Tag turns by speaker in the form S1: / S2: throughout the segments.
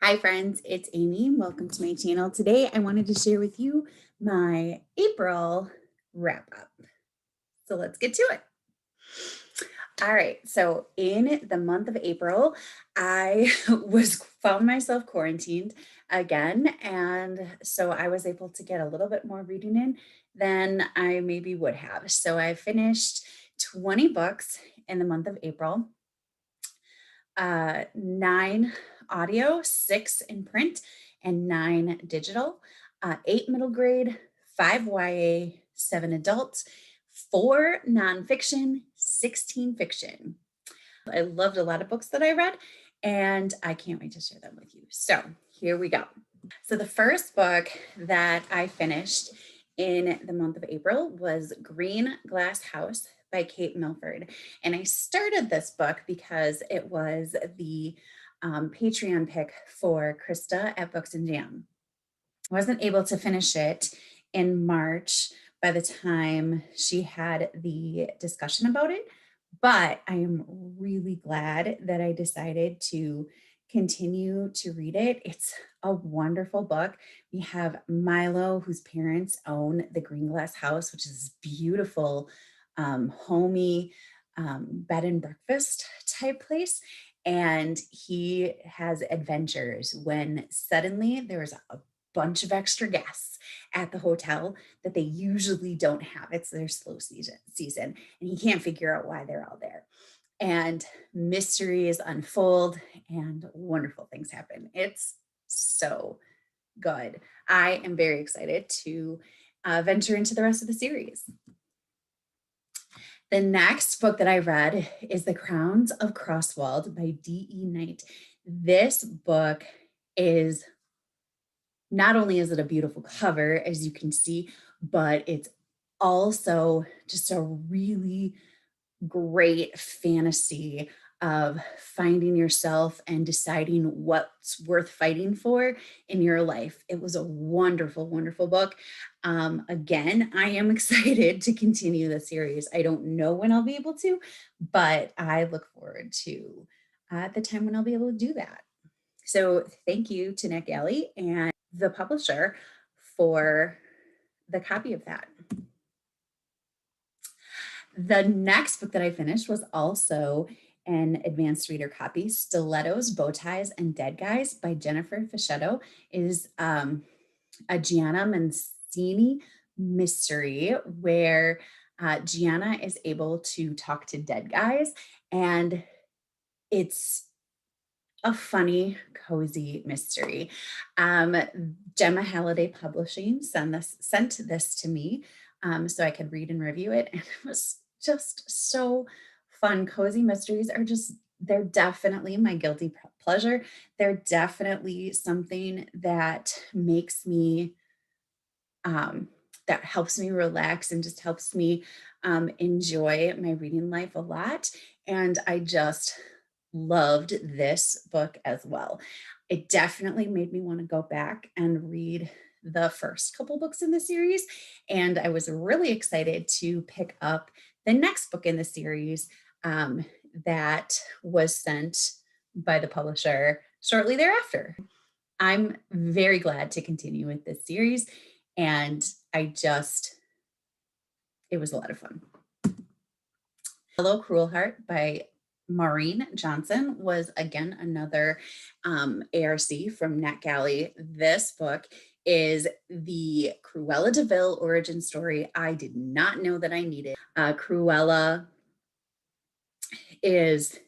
S1: Hi friends, it's Amy. Welcome to my channel. Today I wanted to share with you my April wrap up. So let's get to it. All right, so in the month of April, I found myself quarantined again, and so I was able to get a little bit more reading in than I maybe would have. So I finished 20 books in the month of April. 9 audio, 6 in print, and 9 digital, 8 middle grade, 5 YA, 7 adult, 4 nonfiction, 16 fiction. I loved a lot of books that I read, and I can't wait to share them with you. So here we go. So the first book that I finished in the month of April was Greenglass House by Kate Milford. And I started this book because it was the Patreon pick for Krista at Books and Jam. I wasn't able to finish it in March by the time she had the discussion about it, but I am really glad that I decided to continue to read it. It's a wonderful book. We have Milo, whose parents own the Greenglass House, which is this beautiful, homey bed and breakfast type place. And he has adventures when suddenly there's a bunch of extra guests at the hotel that they usually don't have. It's their slow season, and he can't figure out why they're all there. And mysteries unfold and wonderful things happen. It's so good. I am very excited to venture into the rest of the series. The next book that I read is The Crowns of Croswald by D.E. Knight. This book is not only is it a beautiful cover, as you can see, but it's also just a really great fantasy of finding yourself and deciding what's worth fighting for in your life. It was a wonderful, wonderful book. Again, I am excited to continue the series. I don't know when I'll be able to, but I look forward to the time when I'll be able to do that. So thank you to NetGalley and the publisher for the copy of that. The next book that I finished was also an advanced reader copy, Stilettos, Bowties, and Dead Guys by Jennifer Fischetto. It is a Gianna Mancini mystery where Gianna is able to talk to dead guys, and it's a funny, cozy mystery. Gemma Halliday Publishing sent this to me so I could read and review it. And it was just so fun. Cozy mysteries are they're definitely my guilty pleasure. They're definitely something that makes me, that helps me relax and just helps me enjoy my reading life a lot. And I just loved this book as well. It definitely made me want to go back and read the first couple books in the series. And I was really excited to pick up the next book in the series that was sent by the publisher shortly thereafter. I'm very glad to continue with this series. And it was a lot of fun. Hello, Cruel Heart by Maureen Johnson was again another ARC from NetGalley. This book is the Cruella de Vil origin story I did not know that I needed. Cruella is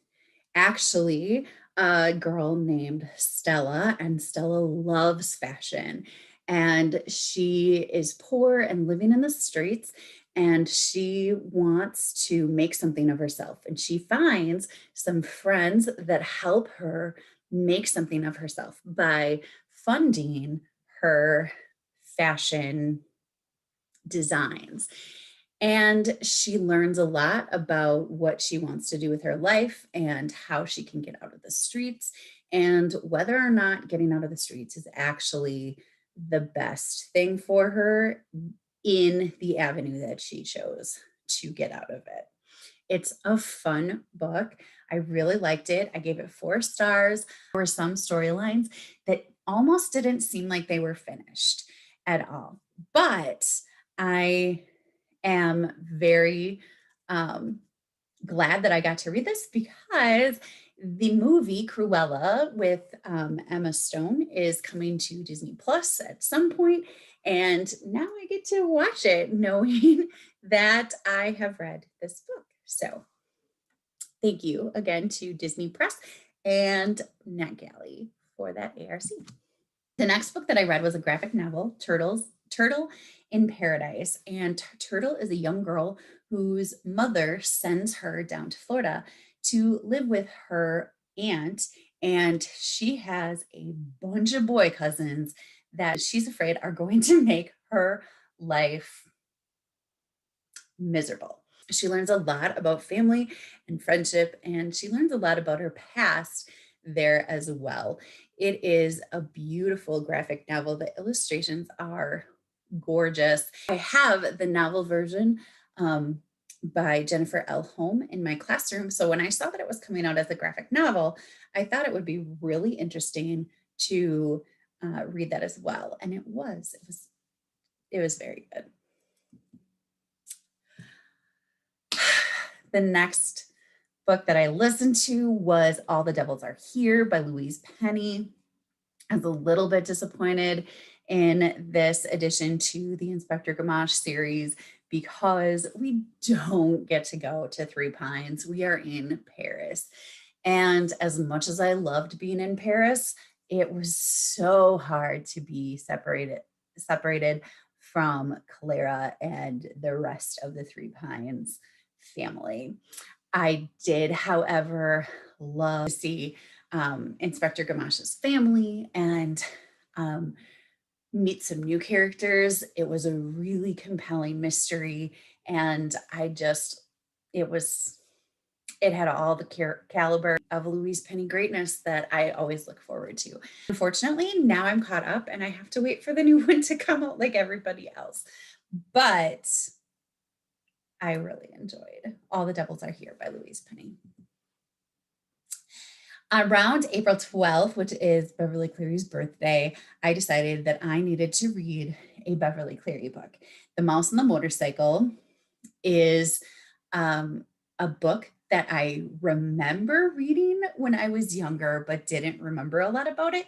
S1: actually a girl named Stella, and Stella loves fashion. And she is poor and living in the streets, and she wants to make something of herself. And she finds some friends that help her make something of herself by funding her fashion designs. And she learns a lot about what she wants to do with her life and how she can get out of the streets, and whether or not getting out of the streets is actually the best thing for her in the avenue that she chose to get out of it. It's a fun book. I really liked it. I gave it 4 stars. There were some storylines that almost didn't seem like they were finished at all. But I am very glad that I got to read this because the movie Cruella with Emma Stone is coming to Disney Plus at some point, and now I get to watch it knowing that I have read this book. So thank you again to Disney Press and NetGalley for that ARC. The next book that I read was a graphic novel, Turtle in Paradise. And Turtle is a young girl whose mother sends her down to Florida to live with her aunt. And she has a bunch of boy cousins that she's afraid are going to make her life miserable. She learns a lot about family and friendship, and she learns a lot about her past there as well. It is a beautiful graphic novel. The illustrations are gorgeous. I have the novel version by Jennifer L. Holm in my classroom. So when I saw that it was coming out as a graphic novel, I thought it would be really interesting to read that as well. And it was very good. The next book that I listened to was All the Devils Are Here by Louise Penny. I was a little bit disappointed in this addition to the Inspector Gamache series because we don't get to go to Three Pines. We are in Paris. And as much as I loved being in Paris, it was so hard to be separated from Clara and the rest of the Three Pines family. I did, however, love to see Inspector Gamache's family and meet some new characters. It was a really compelling mystery, and it had all the caliber of Louise Penny greatness that I always look forward to. Unfortunately, now I'm caught up and I have to wait for the new one to come out like everybody else. But I really enjoyed All the Devils Are Here by Louise Penny. Around April 12th, which is Beverly Cleary's birthday, I decided that I needed to read a Beverly Cleary book. The Mouse and the Motorcycle is a book that I remember reading when I was younger, but didn't remember a lot about it.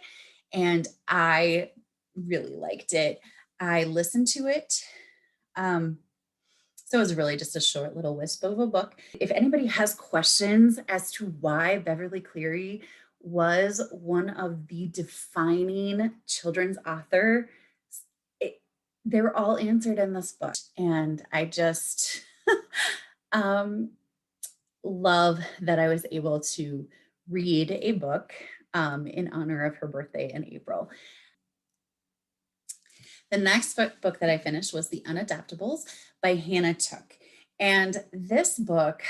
S1: And I really liked it. I listened to it. So it was really just a short little wisp of a book. If anybody has questions as to why Beverly Cleary was one of the defining children's authors, they were all answered in this book. And I just love that I was able to read a book in honor of her birthday in April. The next book that I finished was The Unadoptables by Hana Tooke. And this book,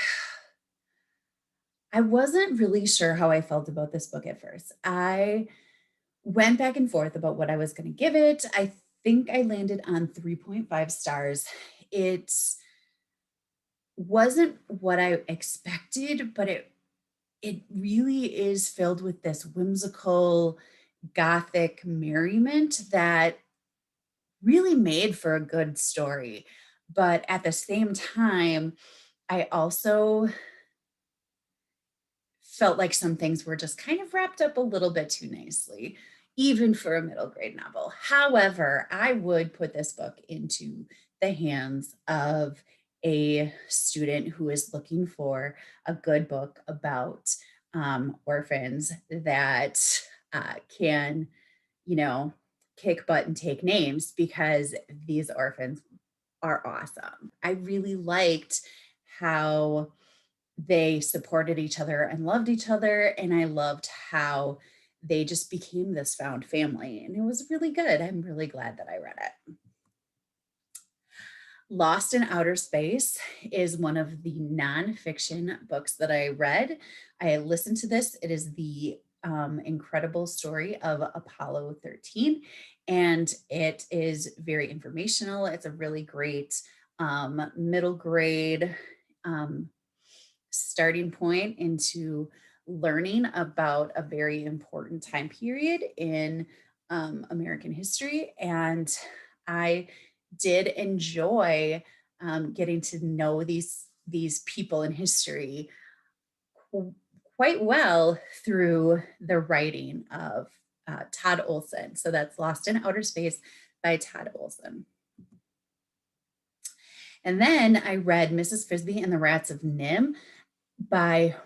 S1: I wasn't really sure how I felt about this book at first. I went back and forth about what I was going to give it. I think I landed on 3.5 stars. It wasn't what I expected, but it really is filled with this whimsical Gothic merriment that really made for a good story. But at the same time, I also felt like some things were just kind of wrapped up a little bit too nicely, even for a middle grade novel. However, I would put this book into the hands of a student who is looking for a good book about orphans that can, kick butt and take names, because these orphans are awesome. I really liked how they supported each other and loved each other. And I loved how they just became this found family. And it was really good. I'm really glad that I read it. Lost in Outer Space is one of the nonfiction books that I read. I listened to this. It is the incredible story of Apollo 13, and it is very informational. It's a really great middle grade starting point into learning about a very important time period in American history. And I did enjoy getting to know these people in history quite well through the writing of Todd Olson. So that's Lost in Outer Space by Todd Olson. And then I read Mrs. Frisby and the Rats of Nim by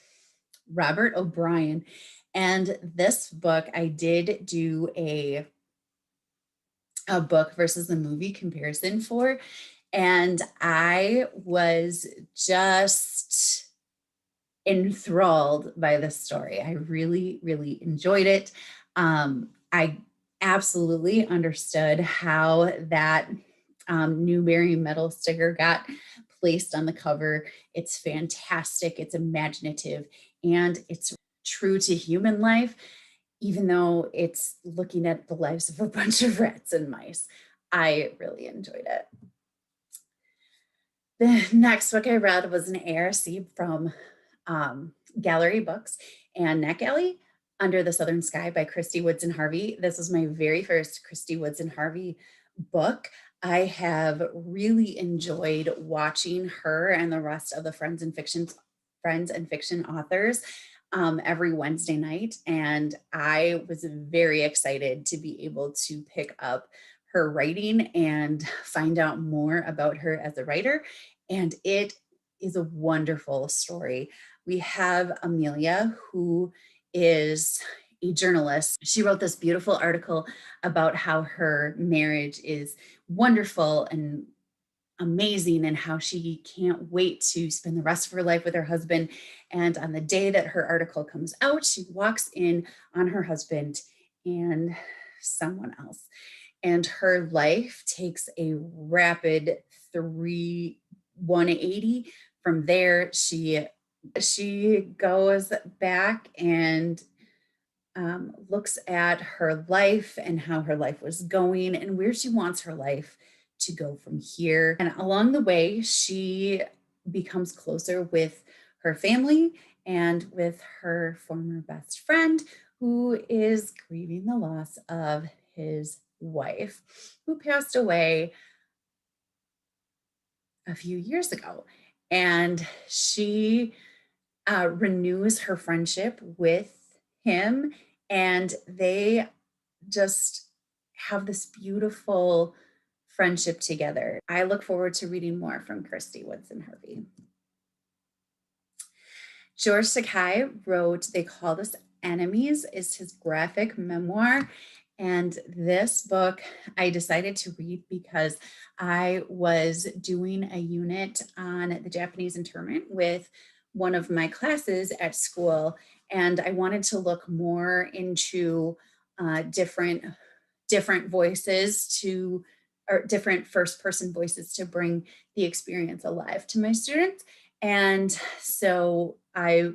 S1: Robert O'Brien. And this book, I did do a book versus the movie comparison for. And I was just enthralled by this story. I really, really enjoyed it. I absolutely understood how that Newbery medal sticker got placed on the cover. It's fantastic, it's imaginative, and it's true to human life, even though it's looking at the lives of a bunch of rats and mice. I really enjoyed it. The next book I read was an ARC from Gallery Books and NetGalley, Under the Southern Sky by Kristy, Woodson, Harvey. This was my very first Kristy, Woodson, Harvey book. I have really enjoyed watching her and the rest of the Friends and Fiction authors every Wednesday night. And I was very excited to be able to pick up her writing and find out more about her as a writer. And it is a wonderful story. We have Amelia, who is a journalist. She wrote this beautiful article about how her marriage is wonderful and amazing and how she can't wait to spend the rest of her life with her husband. And on the day that her article comes out, she walks in on her husband and someone else. And her life takes a rapid 180. From there, she goes back and looks at her life and how her life was going and where she wants her life to go from here. And along the way, she becomes closer with her family and with her former best friend, who is grieving the loss of his wife, who passed away a few years ago. And she renews her friendship with him, and they just have this beautiful friendship together. I look forward to reading more from Kristy, Woodson, Harvey. George Takei wrote They Called Us Enemies, is his graphic memoir. And this book I decided to read because I was doing a unit on the Japanese internment with one of my classes at school. And I wanted to look more into different voices or different first-person voices to bring the experience alive to my students. And so I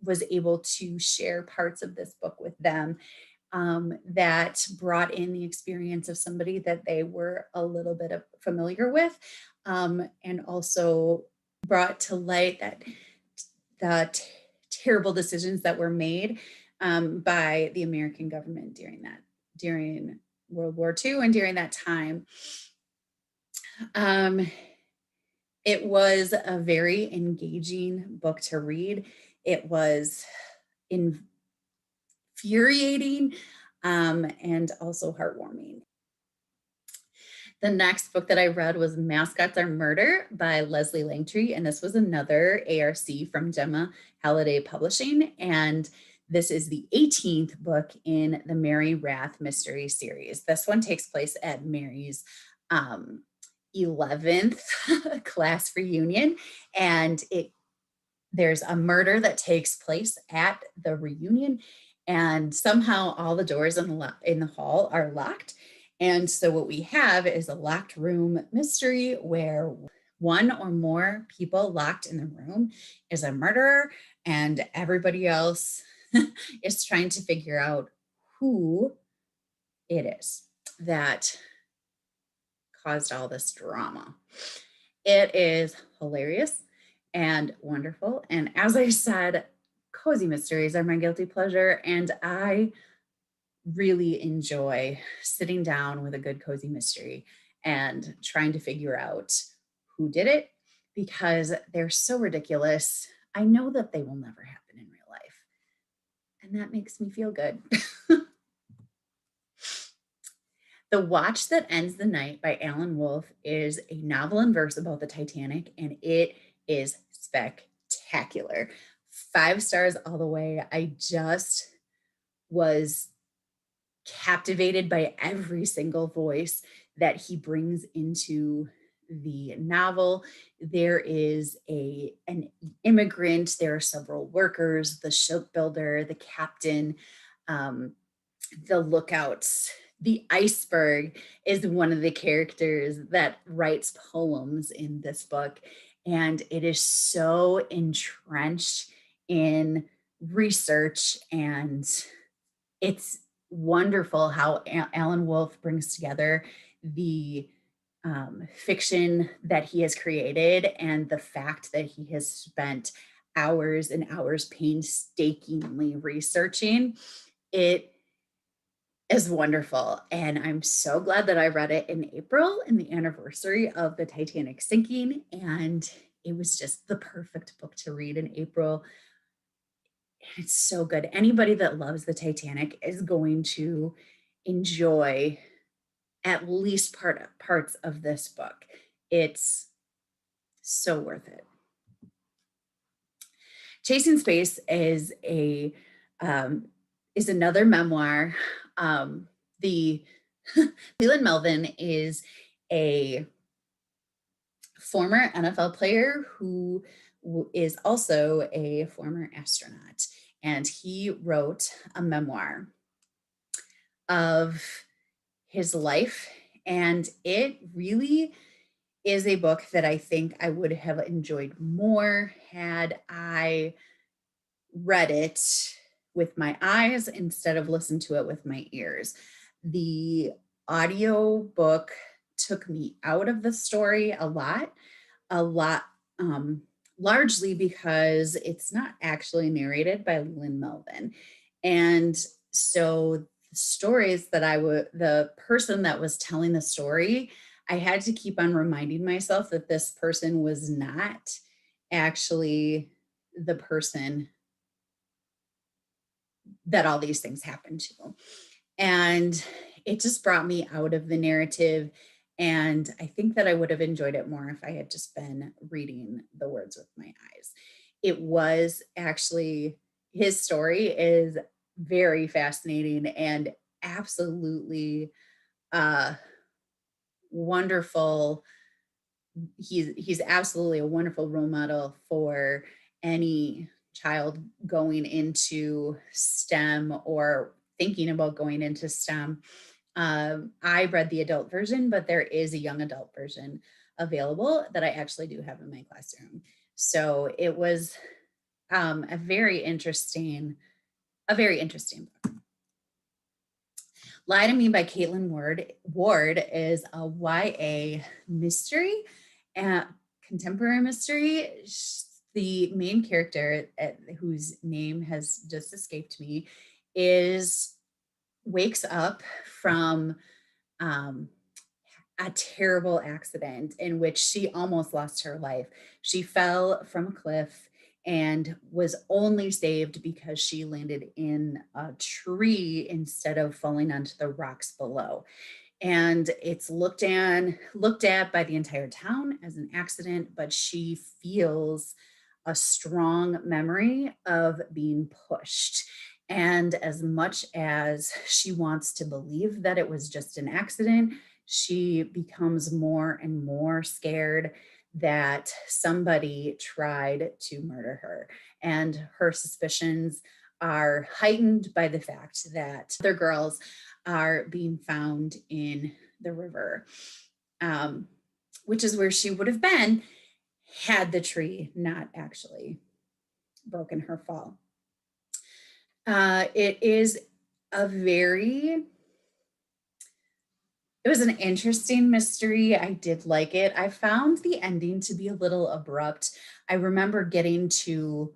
S1: was able to share parts of this book with them that brought in the experience of somebody that they were a little bit familiar with, and also brought to light the terrible decisions that were made by the American government during World War II and during that time. It was a very engaging book to read. It was infuriating and also heartwarming. The next book that I read was Mascots Are Murder by Leslie Langtry, and this was another ARC from Gemma Halliday Publishing, and this is the 18th book in the Mary Rath mystery series. This one takes place at Mary's 11th class reunion, and there's a murder that takes place at the reunion, and somehow all the doors in the hall are locked. And so what we have is a locked room mystery where one or more people locked in the room is a murderer, and everybody else is trying to figure out who it is that caused all this drama. It is hilarious. and wonderful. And as I said, cozy mysteries are my guilty pleasure, and I really enjoy sitting down with a good cozy mystery and trying to figure out who did it, because they're so ridiculous. I know that they will never happen in real life, and that makes me feel good. The Watch That Ends the Night by Alan Wolfe is a novel in verse about the Titanic, and it is spectacular. 5 stars all the way. I just was captivated by every single voice that he brings into the novel. There is an immigrant, there are several workers, the shipbuilder, the captain, the lookouts. The iceberg is one of the characters that writes poems in this book, and it is so entrenched in research, and it's wonderful how Alan Wolfe brings together the fiction that he has created and the fact that he has spent hours and hours painstakingly researching. It is wonderful. And I'm so glad that I read it in April, in the anniversary of the Titanic sinking. And it was just the perfect book to read in April. It's so good. Anybody that loves the Titanic is going to enjoy at least parts of this book. It's so worth it. Chasing Space is another memoir. The Leland Melvin is a former NFL player who is also a former astronaut, and he wrote a memoir of his life, and it really is a book that I think I would have enjoyed more had I read it with my eyes instead of listened to it with my ears. The audio book took me out of the story a lot, um, largely because it's not actually narrated by Lynn Melvin. And so the stories that the person that was telling the story, I had to keep on reminding myself that this person was not actually the person that all these things happened to. And it just brought me out of the narrative. And I think that I would have enjoyed it more if I had just been reading the words with my eyes. It was actually, his story is very fascinating and absolutely wonderful. He's absolutely a wonderful role model for any child going into STEM or thinking about going into STEM. I read the adult version, but there is a young adult version available that I actually do have in my classroom. So it was a very interesting book. Lie to Me by Caitlin Ward is a YA mystery, contemporary mystery. The main character, whose name has just escaped me, wakes up from a terrible accident in which she almost lost her life. She fell from a cliff and was only saved because she landed in a tree instead of falling onto the rocks below. And it's looked at by the entire town as an accident, but she feels a strong memory of being pushed. And as much as she wants to believe that it was just an accident, she becomes more and more scared that somebody tried to murder her. And her suspicions are heightened by the fact that other girls are being found in the river, which is where she would have been had the tree not actually broken her fall. It is a very It was an interesting mystery. I did like it. I found the ending to be a little abrupt. I remember getting to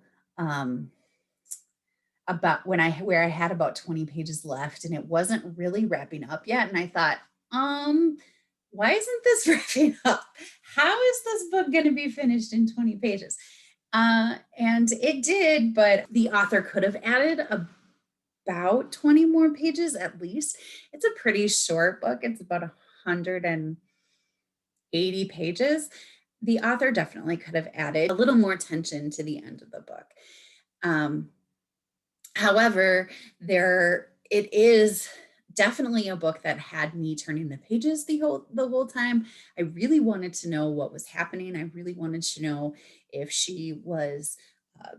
S1: about where I had about 20 pages left and it wasn't really wrapping up yet. And I thought, why isn't this wrapping up? How is this book going to be finished in 20 pages? And it did, but the author could have added about 20 more pages at least. It's a pretty short book. It's about 180 pages. The author definitely could have added a little more tension to the end of the book. However, it is definitely a book that had me turning the pages the whole time. I really wanted to know what was happening. I really wanted to know if she was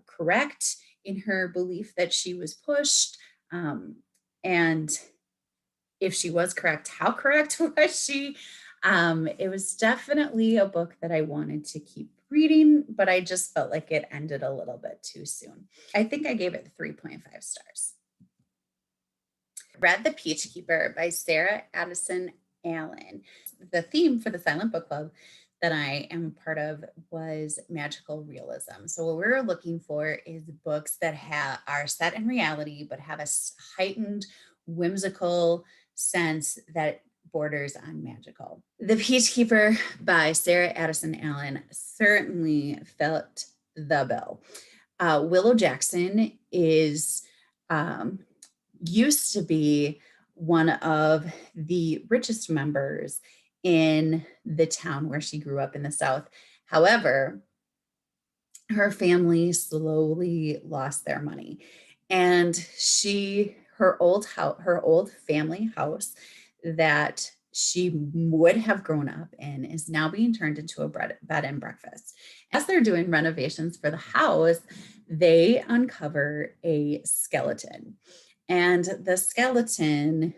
S1: correct in her belief that she was pushed, and if she was correct, how correct was she? It was definitely a book that I wanted to keep reading, but I just felt like it ended a little bit too soon. I think I gave it 3.5 stars. Read The Peachkeeper by Sarah Addison Allen. The theme for the Silent Book Club that I am part of was magical realism. So what we're looking for is books that are set in reality, but have a heightened whimsical sense that borders on magical. The Peachkeeper by Sarah Addison Allen certainly felt the bill. Willow Jackson is used to be one of the richest members in the town where she grew up in the South. However, her family slowly lost their money, and her old family house that she would have grown up in is now being turned into a bed and breakfast. As they're doing renovations for the house, they uncover a skeleton, and the skeleton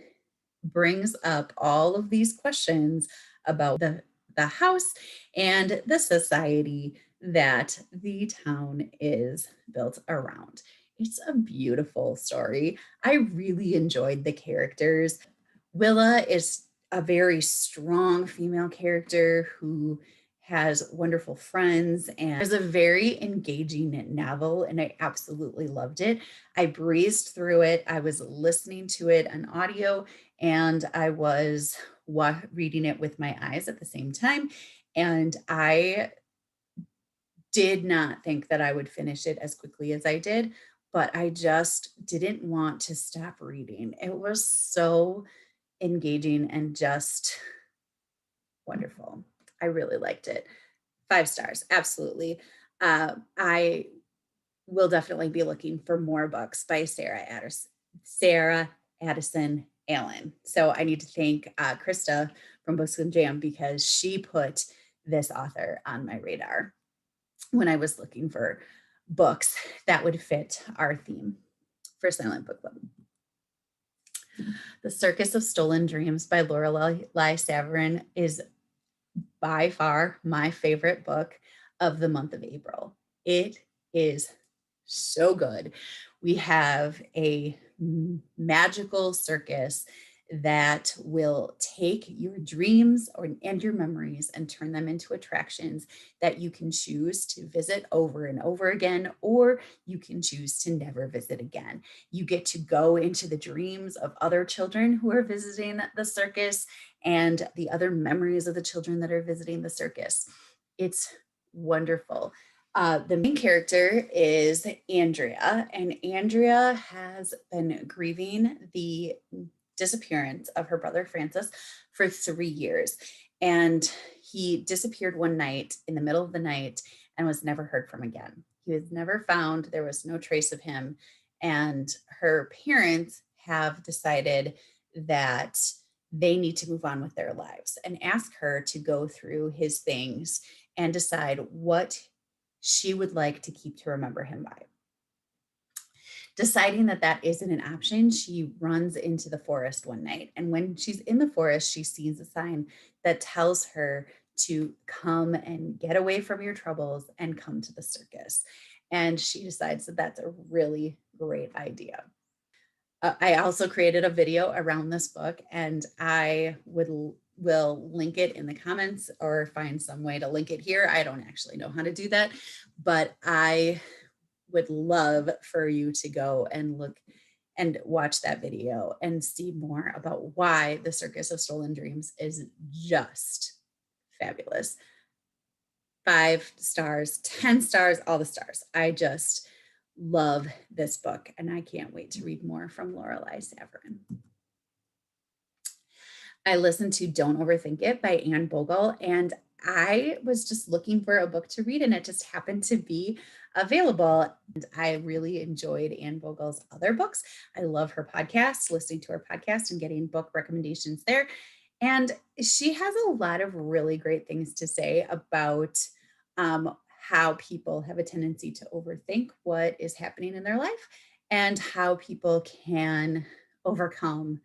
S1: brings up all of these questions about the house and the society that the town is built around. It's a beautiful story. I really enjoyed the characters. Willa is a very strong female character who has wonderful friends, and it was a very engaging novel, and I absolutely loved it. I breezed through it. I was listening to it on audio, and I was reading it with my eyes at the same time. And I did not think that I would finish it as quickly as I did, but I just didn't want to stop reading. It was so engaging and just wonderful. I really liked it. 5 stars, absolutely. I will definitely be looking for more books by Sarah Addison Allen. So I need to thank Krista from Books and Jam because she put this author on my radar when I was looking for books that would fit our theme for Silent Book Club. The Circus of Stolen Dreams by Lorelei Saverin is by far my favorite book of the month of April. It is so good. We have a magical circus that will take your dreams and your memories and turn them into attractions that you can choose to visit over and over again, or you can choose to never visit again. You get to go into the dreams of other children who are visiting the circus and the other memories of the children that are visiting the circus. It's wonderful. The main character is Andrea, and Andrea has been grieving the disappearance of her brother Francis for 3 years. And he disappeared one night in the middle of the night and was never heard from again. He was never found. There was no trace of him. And her parents have decided that they need to move on with their lives and ask her to go through his things and decide what she would like to keep to remember him by. Deciding that that isn't an option, she runs into the forest one night. And when she's in the forest, she sees a sign that tells her to come and get away from your troubles and come to the circus. And she decides that that's a really great idea. I also created a video around this book, and I will link it in the comments or find some way to link it here. I don't actually know how to do that, but I would love for you to go and look and watch that video and see more about why the Circus of Stolen Dreams is just fabulous. 5 stars, 10 stars, all the stars. I just love this book, and I can't wait to read more from Lorelei Saverin. I listened to Don't Overthink It by Anne Bogle, and I was just looking for a book to read, and it just happened to be available. And I really enjoyed Anne Bogle's other books. I love her podcast, listening to her podcast and getting book recommendations there. And she has a lot of really great things to say about how people have a tendency to overthink what is happening in their life and how people can overcome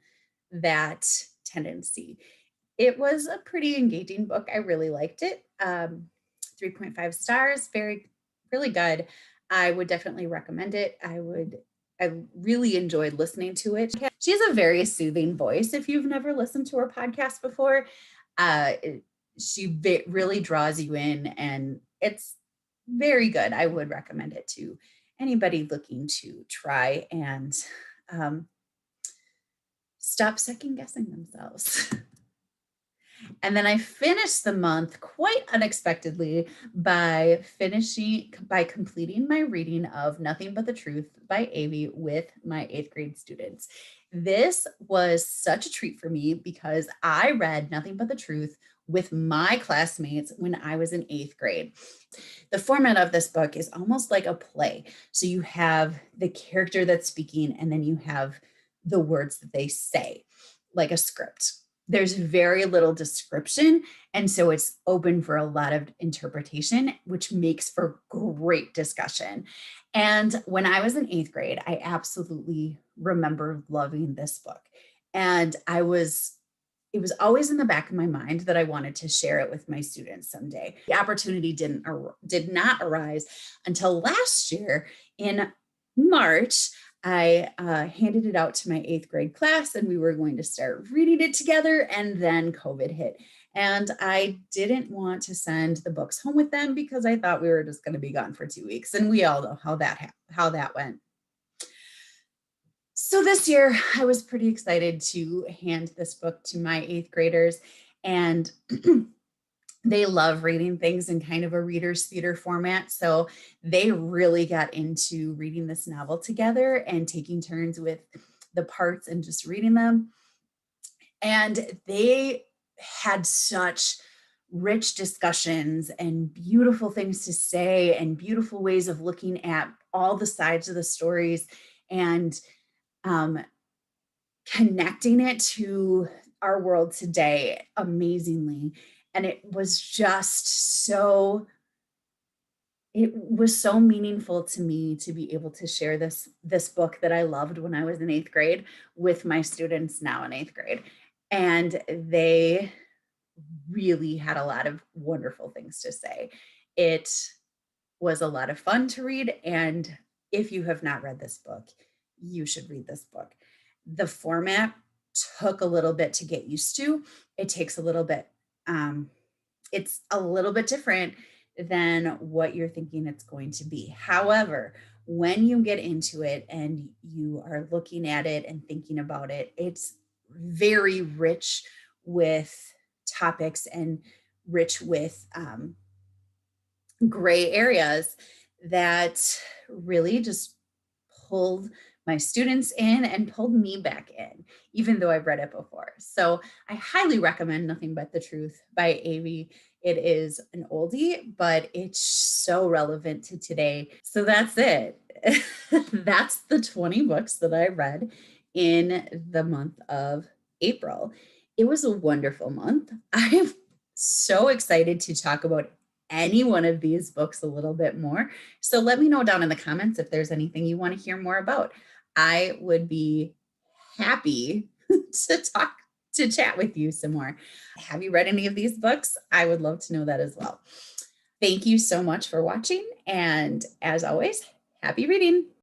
S1: that tendency. It was a pretty engaging book. I really liked it. 3.5 stars, really good. I would definitely recommend it. I really enjoyed listening to it. She has a very soothing voice. If you've never listened to her podcast before, she really draws you in, and it's very good. I would recommend it to anybody looking to try and stop second guessing themselves. And then I finished the month quite unexpectedly by completing my reading of Nothing But the Truth by Avie with my 8th grade students. This was such a treat for me because I read Nothing But the Truth with my classmates when I was in 8th grade. The format of this book is almost like a play. So you have the character that's speaking, and then you have the words that they say, like a script. There's very little description, and so it's open for a lot of interpretation, which makes for great discussion. And when I was in 8th grade, I absolutely remember loving this book. And it was always in the back of my mind that I wanted to share it with my students someday. The opportunity did not arise until last year in March. I handed it out to my 8th grade class, and we were going to start reading it together, and then COVID hit. And I didn't want to send the books home with them because I thought we were just going to be gone for 2 weeks, and we all know how that went. So this year, I was pretty excited to hand this book to my 8th graders, and they love reading things in kind of a reader's theater format. So they really got into reading this novel together and taking turns with the parts and just reading them. And they had such rich discussions and beautiful things to say and beautiful ways of looking at all the sides of the stories and connecting it to our world today amazingly. And it was so meaningful to me to be able to share this book that I loved when I was in 8th grade with my students now in 8th grade. And they really had a lot of wonderful things to say. It was a lot of fun to read. And if you have not read this book, you should read this book. The format took a little bit to get used to. It takes a little bit. It's a little bit different than what you're thinking it's going to be. However, when you get into it and you are looking at it and thinking about it, it's very rich with topics and rich with gray areas that really just pulled my students in and pulled me back in, even though I've read it before. So I highly recommend Nothing But the Truth by Avie. It is an oldie, but it's so relevant to today. So that's it. That's the 20 books that I read in the month of April. It was a wonderful month. I'm so excited to talk about any one of these books a little bit more. So let me know down in the comments if there's anything you want to hear more about. I would be happy to chat with you some more. Have you read any of these books? I would love to know that as well. Thank you so much for watching. And as always, happy reading.